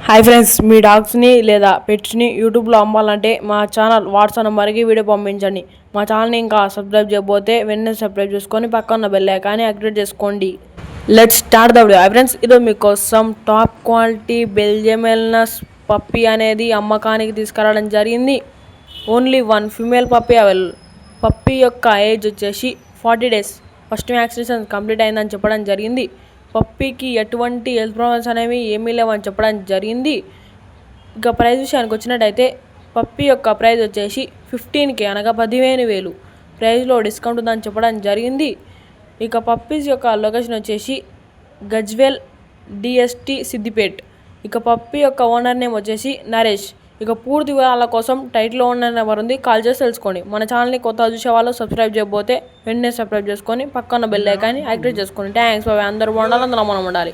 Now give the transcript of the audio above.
Hi friends, మీ డాగ్స్ని లేదా పెట్స్ని యూట్యూబ్లో అమ్మాలంటే మా ఛానల్ వాట్సాప్ నెంబర్కి వీడియో పంపించండి. మా ఛానల్ని ఇంకా సబ్స్క్రైబ్ చేయకపోతే వెంటనే సబ్స్క్రైబ్ చేసుకొని పక్కన బెల్ ఐకాన్ని యాక్టివేట్ చేసుకోండి. Let's start the video. Hi friends, ఇది మీకోసం టాప్ క్వాలిటీ బెల్జియం మెల్నస్ పప్పీ అనేది అమ్మకానికి తీసుకురావడం జరిగింది. Only one female puppy available. Puppy యొక్క ఏజ్ వచ్చేసి 40 days. ఫస్ట్ వ్యాక్సినేషన్ కంప్లీట్ అయిందని చెప్పడం జరిగింది. పప్పీకి ఎటువంటి హెల్త్ ప్రాబ్లమ్స్ అనేవి ఏమీ లేవని చెప్పడం జరిగింది. ఇక ప్రైస్ విషయానికి వచ్చినట్టయితే పప్పీ యొక్క ప్రైస్ వచ్చేసి 15K అనగా 15,000 ప్రైస్లో డిస్కౌంట్ ఉందని చెప్పడం జరిగింది. ఇక పప్పీస్ యొక్క లొకేషన్ వచ్చేసి గజ్వేల్ DST సిద్దిపేట్. ఇక పప్పీ యొక్క ఓనర్ నేమ్ వచ్చేసి నరేష్. ఇక పూర్తి వివరాల కోసం టైటిల్లో ఉన్న నెంబర్ ఉంది, కాల్ చేసి తెలుసుకోండి. మన ఛానల్ని కొత్త చూసే వాళ్ళు సబ్స్క్రైబ్ చేయకపోతే వెంటనే సబ్స్క్రైబ్ చేసుకొని పక్కన బెల్ ఐకాన్ని యాక్టివేట్ చేసుకోండి. Thanks bye. అందరూ ఉండాలి, అందులో మనం ఉండాలి.